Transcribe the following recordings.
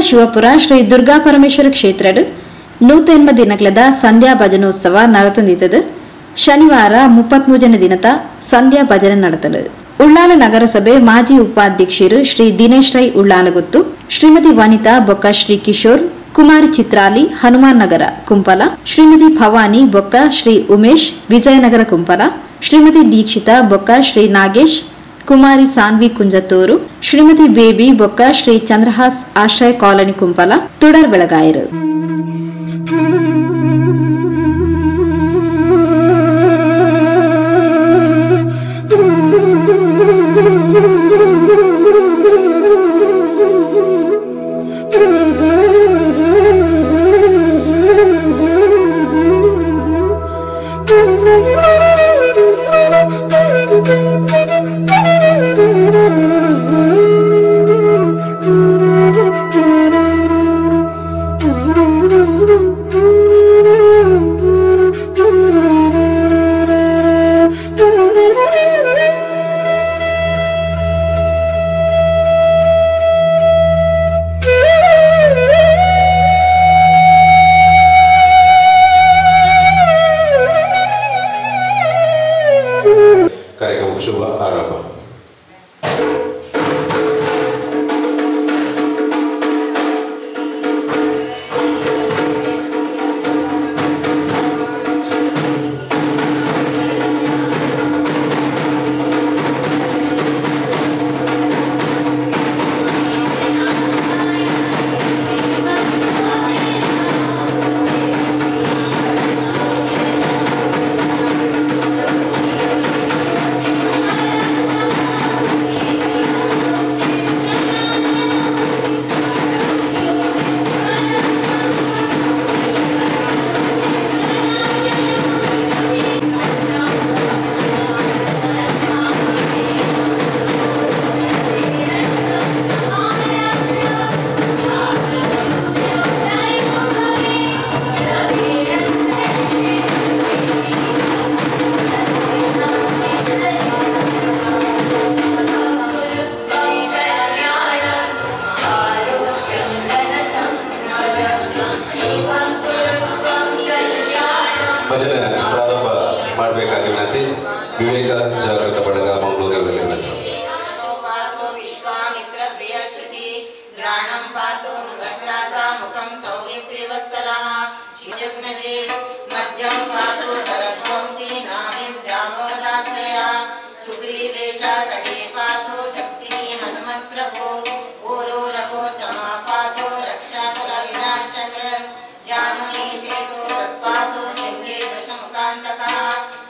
ಶಿವಪುರ ಶ್ರೀ ದುರ್ಗಾ ಪರಮೇಶ್ವರ ಕ್ಷೇತ್ರ 180 ದಿನಗಳದ ಸಂಧ್ಯಾ ಭಜನೋತ್ಸವ ನಡೆತಂದಿತದು. ಶನಿವಾರ 33ನೇ ದಿನದ ಸಂಧ್ಯಾ ಭಜನೆ ನಡೆತಲು. ಉಳ್ಳಾಲ ನಗರಸಭೆ ಮಾಜಿ ಉಪಾಧ್ಯಕ್ಷರು ಶ್ರೀ ದಿನೇಶ್ ರೈ ಉಳ್ಳಾಲಗುತ್ತು, ಶ್ರೀಮತಿ ವನಿತಾ ಬೊಕ್ಕ ಶ್ರೀ ಕಿಶೋರ್, ಕುಮಾರಿ ಚಿತ್ರಾಲಿ ಹನುಮಾನ್ ನಗರ ಕುಂಪಲ, ಶ್ರೀಮತಿ ಭವಾನಿ ಬೊಕ್ಕ ಶ್ರೀ ಉಮೇಶ್ ವಿಜಯನಗರ ಕುಂಪಲ, ಶ್ರೀಮತಿ ದೀಕ್ಷಿತಾ ಬೊಕ್ಕ ಶ್ರೀ ನಾಗೇಶ್, ಕುಮಾರಿ ಸಾನ್ವಿ ಕುಂಜತ್ತೂರು, ಶ್ರೀಮತಿ ಬೇಬಿ ಬೊಕ್ಕ ಶ್ರೀ ಚಂದ್ರಹಾಸ್ ಆಶ್ರಯ ಕಾಲನಿ ಕುಂಪಲ ತುಡರ್ ಬೆಳಗಾಯರು. कार्यक्रम शुभ आरंभ. ಭಜನೆ ಪ್ರಾರಂಭ ಮಾಡಬೇಕಾಗಿ ವಿನಂತಿ. ವಿವೇಕ ಜಾಗೃತ ಬಳಗ ಮಂಗಳೂರಿನಲ್ಲಿ ವಿಶ್ವಾಮಿತ್ರ ಪ್ರಿಯ ಶ್ರುತಿ ಗ್ರಾಣಂ ಪಾತು ಮುಖಂ ಸೌಮಿತ್ರಿವತ್ಸಲ ಚಿಜಗ್ನಜೆ ಮಧ್ಯಂ ಪಾತು ಧರಧ್ವಂಸಿ ನಾಮಿಂ ಜಾಮೋದಾಶ್ರಯ ಸುಗ್ರೀವೇಶ ತಡೆ ಪಾತು ಶಕ್ತಿನಿ ಹನುಮತ್ ಪ್ರಭು ಊರು ರಘೋತ್ತಮ ಪಾತು ರಕ್ಷಾಕುಲ ವಿನಾಶಕ ಜಾನುನಿ ಸೇತು ಪಾತು ಗಂಗೆ ದಶಮುಖಾಂತಕ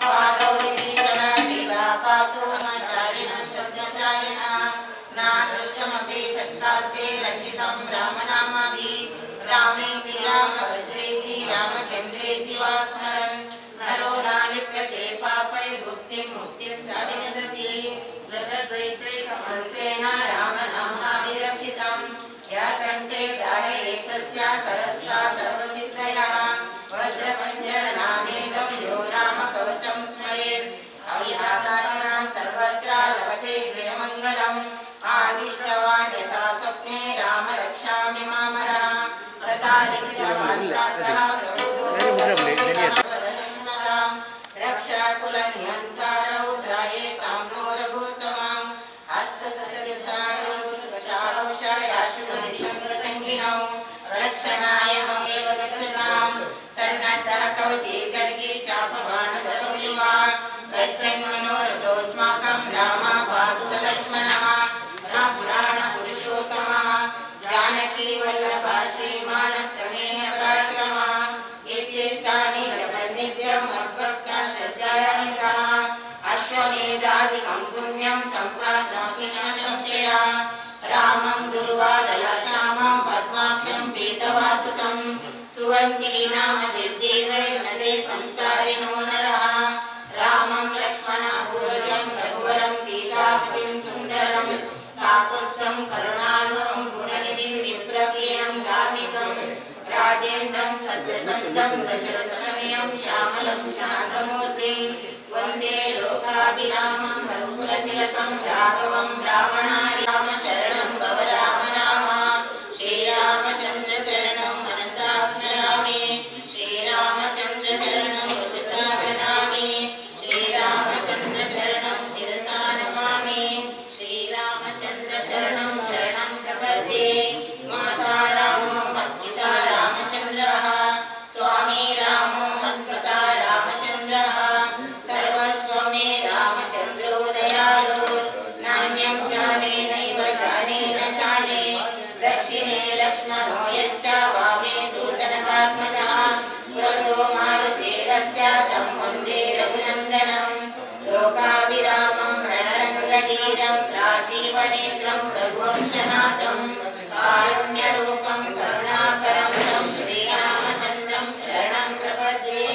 ಪಾದೌ ವಿಭೀಷಣ ಶ್ರೀಧಾ ಪಾತು ಆಚಾರ್ಯ ಶಬ್ದಚಾರಿಣ ನಾದೃಷ್ಟಮಪಿ ಶಕ್ತಾಸ್ತೆ ರಕ್ಷಿತಂ ರಾಮನಾಮಾಭಿ ರಾಮೇತಿ ರಾಮಭದ್ರೇತಿ ರಾಮಚಂದ್ರೇತಿ ವಾ ಸ್ಮರನ್ ನರೋ ನಾಲಿಪ್ಯತೆ ಪಾಪೈರ್ಭುಕ್ತಿಂ ಮುಕ್ತಿಂ ಚ ವಿನದತಿ ಜಗದ್ವೈತ್ರೈಕಮಂತ್ರೇಣ ರಾಮನಾಮಾಭಿರಕ್ಷಿತಂ ಯಾತಂತೆ ಧಾರಯೇತಸ್ಯ ಕರಸ್ಥಾ ಸರ್ವಸಿದ್ಧಯಃ ವಜ್ರಪಂಜರನಾಮೇಕಂ ಯೋ ರಾಮಕವಚಂ ಸ್ಮರೇತ್ ಅವಿಘಾತಾನಾಂ ಸರ್ವತ್ರ ಲಭತೆ ಜಯಮಂಗಲಂ ಆದಿಷ್ಟವಾನ್ ಯಥಾ ಸ್ವಪ್ನೆ ರಾಮ ರಕ್ಷಾಮಿ ಮಾಮರ ತಥಾ ಲಿಖಿತವಾಂತಾತಃ ರಕ್ಷಾಕುಲ ನಿಯಂತಾರೌ ತ್ರಾಯೇತಾಂ ನೋ ರಘೋತ್ತಮಂ ಅರ್ಥಸತ್ಯಸಾರೌಷಯಾಶುಗರಿಶಂಗಸಂಗಿನೌ ರಕ್ಷಣಾಯ ಮಮೇವ ಗಚ್ಚತಾಂ ಸನ್ನದ್ಧಃ ಕವಚೇ ಖಡ್ಗೇ ಚಾಪಬಾಣಧರೋ ಯುವಾ ಗಚ್ಚನ್ ಮನೋರಥೋಸ್ಮಾಕಂ ರಾಮ ಪಾತು ಸ ಲಕ್ಷ್ಮಣಃ ಪುರಾಣ ಪುರುಷೋತ್ತಮಃ ಜಾನಕಿ ವಲ್ಲಭ ಶ್ರೀಮಾನ್ ಪ್ರಮೇಯ ಪರಾಕ್ರಮ ಇತ್ಯೇತಾನಿ ಜಗನ್ನಿತ್ಯಂ ಮದ್ಭಕ್ತ ಶ್ರದ್ಧಾಯಾನ್ವಿತಃ ಅಶ್ವಮೇಧಾದಿಕಂ ಪುಣ್ಯಂ ಸಂಪಾದ್ನೋತಿ ನ ಸಂಶಯ ರಾಮಂ ದುರ್ವಾದಯ ಶ್ಯಾಮಂ ಪದ್ಮಾಕ್ಷಂ ಪೀತವಾಸಸಂ ಸುವಂತಿ ನಾಮ ವಿದ್ಯೇವೈರ್ನತೆ ಸಂಸಾರಿಣೋ ನರಃ ರಾಮಂ ಲಕ್ಷ್ಮಣ ಪೂರ್ವಜಂ ರಘುವರಂ ಸೀತಾಪತಿಂ ಸುಂದರಂ ಕಾಕುಸ್ಥಂ ಕರುಣಾರ್ಣವಂ ಗುಣನಿಧಿಂ ವಿಪ್ರಪ್ರಿಯಂ ಧಾರ್ಮಿಕಂ ರಾಜೇಂದ್ರಂ ಸತ್ಯಸಂಧಂ ದಶರಥನಮಯಂ ಶ್ಯಾಮಲಂ ಶಾಂತಮೂರ್ತಿಂ ವಂದೇ ಲೋಕಾಭಿರಾಮಂ ರಘುಕುಲತಿಲಕಂ ರಾಘವಂ ರಾವಣಾರ್ಯಾಮ ಶರಣಂ ಭವ ರಾಮ ರಾಮ ಶ್ರೀರಾಮ वीरं राजीवनेत्रं रघुवंशनाथं कारुण्यरूपं करुणाकरं तं श्रीरामचन्द्रं शरणं प्रपद्ये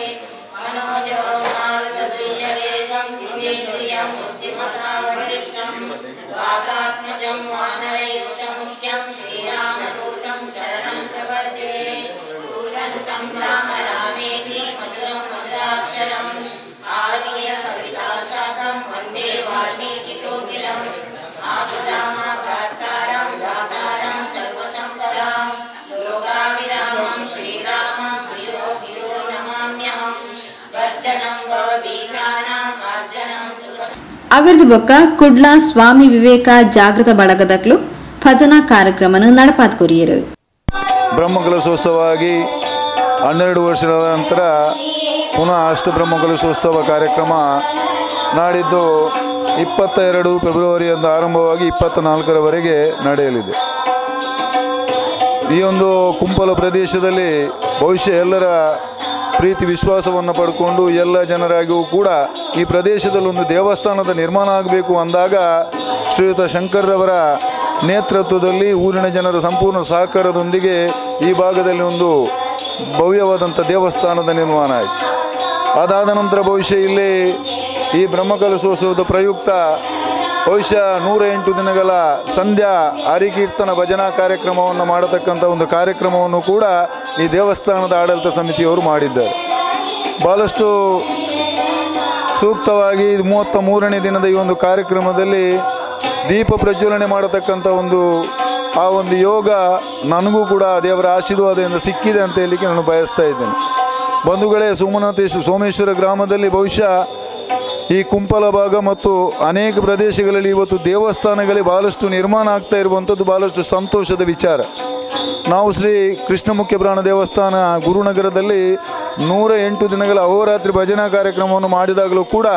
मनोजवं मारुततुल्यवेगं जितेन्द्रियं बुद्धिमतावरिष्ठं वातात्मजं वानरयूथमुख्यं श्रीरामदूतं शरणं प्रपद्ये पूजन्तं राम रामेति मधुरं मधुराक्षरम् आरुह्य कविताशाखं वन्दे वाल्मीकिकोकिलम् आपदामपहर्तारं दातारं सर्वसम्पदां लोकाभिरामं श्रीरामं प्रियो प्रियो नमाम्यहं वर्जनं भवबीजानां मार्जनं सुख ಅವಿರ್ದು ಬೊಕ್ಕ ಕುಡ್ಲ ಸ್ವಾಮಿ ವಿವೇಕ ಜಾಗೃತ ಬಳಗದಕ್ಲು ಭಜನಾ ಕಾರ್ಯಕ್ರಮನ ನಡಪಾತ್ ಕೊರಿಯರು. ಬ್ರಹ್ಮಕಲಶೋತ್ಸವವಾಗಿ 12 ವರ್ಷದ ನಂತರ ಪುನಃ ಅಷ್ಟಬ್ರಹ್ಮಕಲಶೋತ್ಸವ ಕಾರ್ಯಕ್ರಮ ನಾಡಿದ್ದು 22 ಫೆಬ್ರವರಿಯಿಂದ ಆರಂಭವಾಗಿ 24ರವರೆಗೆ ನಡೆಯಲಿದೆ. ಈ ಒಂದು ಕುಂಪಲ ಪ್ರದೇಶದಲ್ಲಿ ಬಹುಶಃ ಎಲ್ಲರ ಪ್ರೀತಿ ವಿಶ್ವಾಸವನ್ನು ಪಡ್ಕೊಂಡು ಎಲ್ಲ ಜನರಾಗಿಯೂ ಕೂಡ ಈ ಪ್ರದೇಶದಲ್ಲಿ ಒಂದು ದೇವಸ್ಥಾನದ ನಿರ್ಮಾಣ ಆಗಬೇಕು ಅಂದಾಗ ಶ್ರೀಯುತ ಶಂಕರ್ರವರ ನೇತೃತ್ವದಲ್ಲಿ ಊರಿನ ಜನರ ಸಂಪೂರ್ಣ ಸಹಕಾರದೊಂದಿಗೆ ಈ ಭಾಗದಲ್ಲಿ ಒಂದು ಭವ್ಯವಾದಂಥ ದೇವಸ್ಥಾನದ ನಿರ್ಮಾಣ ಆಯಿತು. ಅದಾದ ನಂತರ ಬಹುಶಃ ಇಲ್ಲಿ ಈ ಬ್ರಹ್ಮಕಲಶೋತ್ಸವದ ಪ್ರಯುಕ್ತ ಬಹುಶಃ 108 ದಿನಗಳ ಸಂಧ್ಯಾ ಹರಿಕೀರ್ತನ ಭಜನಾ ಕಾರ್ಯಕ್ರಮವನ್ನು ಮಾಡತಕ್ಕಂಥ ಒಂದು ಕಾರ್ಯಕ್ರಮವನ್ನು ಕೂಡ ಈ ದೇವಸ್ಥಾನದ ಆಡಳಿತ ಸಮಿತಿಯವರು ಮಾಡಿದ್ದಾರೆ. ಭಾಳಷ್ಟು ಸೂಕ್ತವಾಗಿ 33ನೇ ದಿನದ ಈ ಒಂದು ಕಾರ್ಯಕ್ರಮದಲ್ಲಿ ದೀಪ ಪ್ರಜ್ವಲನೆ ಮಾಡತಕ್ಕಂಥ ಆ ಒಂದು ಯೋಗ ನನಗೂ ಕೂಡ ದೇವರ ಆಶೀರ್ವಾದದಿಂದ ಸಿಕ್ಕಿದೆ ಅಂತ ಹೇಳಲಿಕ್ಕೆ ನಾನು ಬಯಸ್ತಾ ಇದ್ದೇನೆ. ಬಂಧುಗಳೇ, ಸೋಮೇಶ್ವರ ಗ್ರಾಮದಲ್ಲಿ ಬಹುಶಃ ಈ ಕುಂಪಲ ಭಾಗ ಮತ್ತು ಅನೇಕ ಪ್ರದೇಶಗಳಲ್ಲಿ ಇವತ್ತು ದೇವಸ್ಥಾನಗಳೇ ಬಹಳಷ್ಟು ನಿರ್ಮಾಣ ಆಗ್ತಾ ಇರುವಂಥದ್ದು ಬಹಳಷ್ಟು ಸಂತೋಷದ ವಿಚಾರ. ನಾವು ಶ್ರೀ ಕೃಷ್ಣ ಮುಖ್ಯ ಪ್ರಾಣ ದೇವಸ್ಥಾನ ಗುರುನಗರದಲ್ಲಿ 108 ದಿನಗಳ ಅಹೋರಾತ್ರಿ ಭಜನಾ ಕಾರ್ಯಕ್ರಮವನ್ನು ಮಾಡಿದಾಗಲೂ ಕೂಡ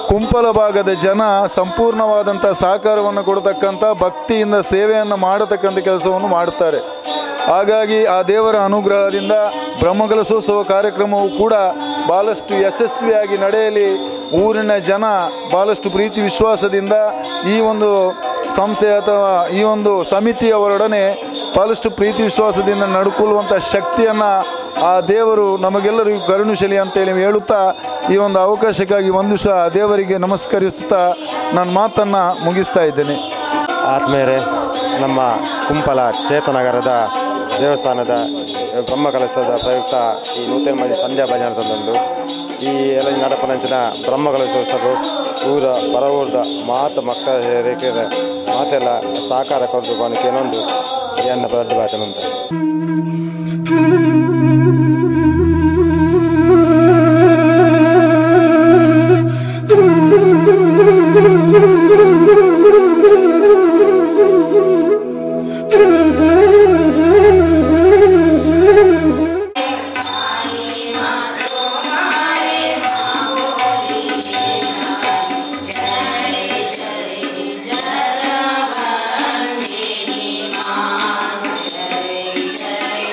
ಕುಂಪಲ ಭಾಗದ ಜನ ಸಂಪೂರ್ಣವಾದಂಥ ಸಹಕಾರವನ್ನು ಕೊಡತಕ್ಕಂಥ ಭಕ್ತಿಯಿಂದ ಸೇವೆಯನ್ನು ಮಾಡತಕ್ಕಂಥ ಕೆಲಸವನ್ನು ಮಾಡುತ್ತಾರೆ. ಹಾಗಾಗಿ ಆ ದೇವರ ಅನುಗ್ರಹದಿಂದ ಬ್ರಹ್ಮಕಲಶೋತ್ಸವ ಕಾರ್ಯಕ್ರಮವು ಕೂಡ ಭಾಳಷ್ಟು ಯಶಸ್ವಿಯಾಗಿ ನಡೆಯಲಿ. ಊರಿನ ಜನ ಭಾಳಷ್ಟು ಪ್ರೀತಿ ವಿಶ್ವಾಸದಿಂದ ಈ ಒಂದು ಸಂಸ್ಥೆ ಅಥವಾ ಈ ಒಂದು ಸಮಿತಿಯವರೊಡನೆ ಭಾಳಷ್ಟು ಪ್ರೀತಿ ವಿಶ್ವಾಸದಿಂದ ನಡ್ಕೊಳ್ಳುವಂಥ ಶಕ್ತಿಯನ್ನು ಆ ದೇವರು ನಮಗೆಲ್ಲರಿಗೂ ಕರುಣಿಸಲಿ ಅಂತೇಳಿ ಹೇಳುತ್ತಾ ಈ ಒಂದು ಅವಕಾಶಕ್ಕಾಗಿ ಒಂದು ಸಹ ದೇವರಿಗೆ ನಮಸ್ಕರಿಸುತ್ತಾ ನನ್ನ ಮಾತನ್ನು ಮುಗಿಸ್ತಾ ಇದ್ದೇನೆ. ಆತ್ಮೇರೆ, ನಮ್ಮ ಕುಂಪಲ ಚೇತನಗರದ ದೇವಸ್ಥಾನದ ಬ್ರಹ್ಮಕಲಶದ ಪ್ರಯುಕ್ತ ಈ 100 ಮಂದಿ ಸಂಧ್ಯಾ ಭಜನೆ ತಂದು ಈ ಎಲ್ಲ ನಡಪನಂಚಿನ ಬ್ರಹ್ಮಕಲಶೋತ್ಸವ ಊರ ಪರವೂರ್ದ ಮಕ್ಕಳ ರೇಖೆಯ ಮಾತೆಲ್ಲ ಸಹಕಾರ ಕೊಟ್ಟು ಬಾಣಿಕೆ ಏನೊಂದು ಎನ್ನ ದೊಡ್ಡ ಭಾಷೆನಂತ जय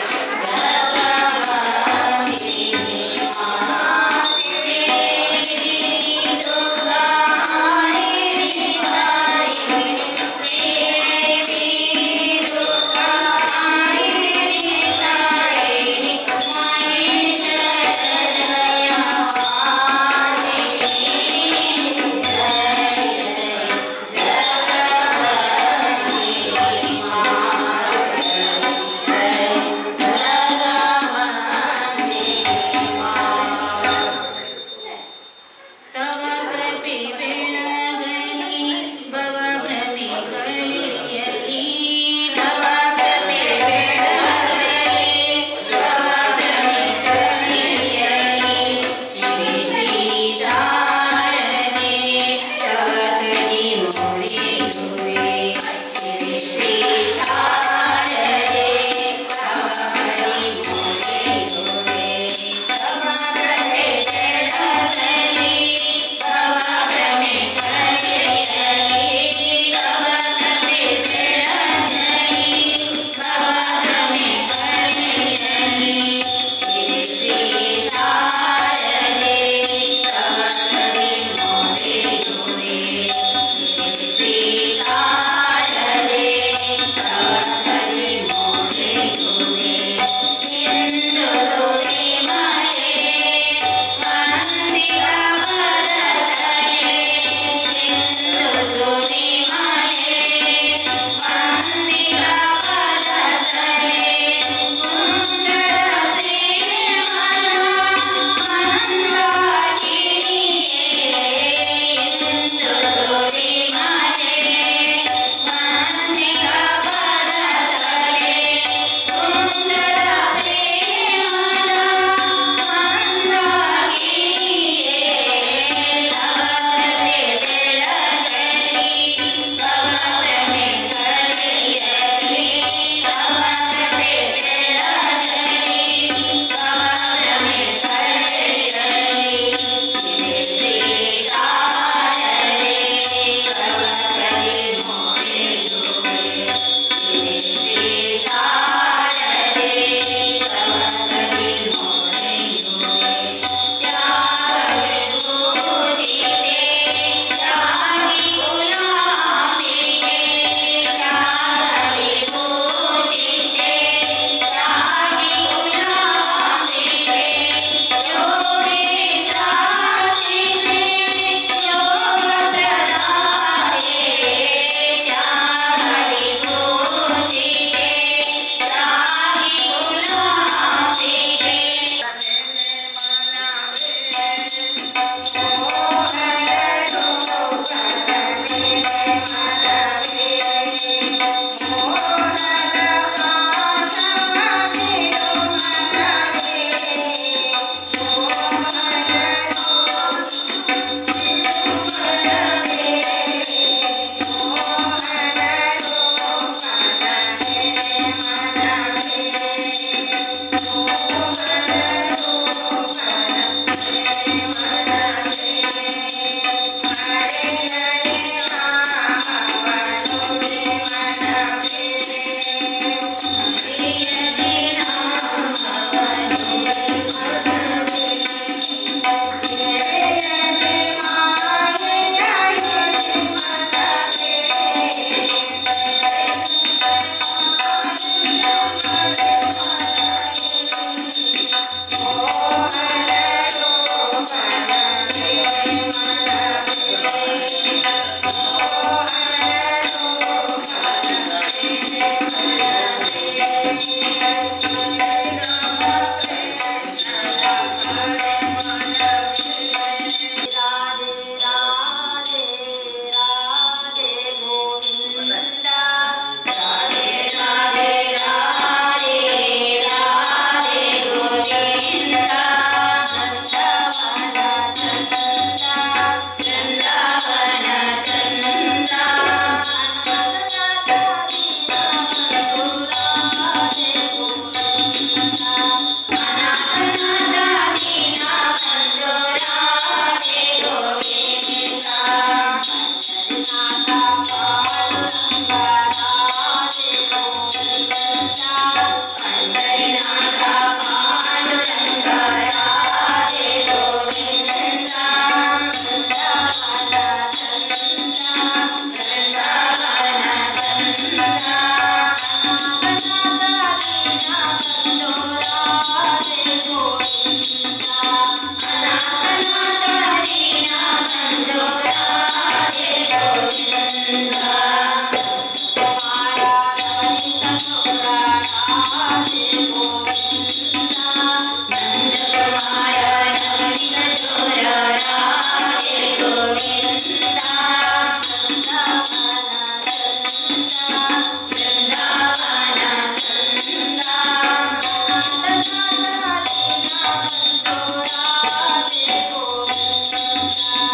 Thank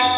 you.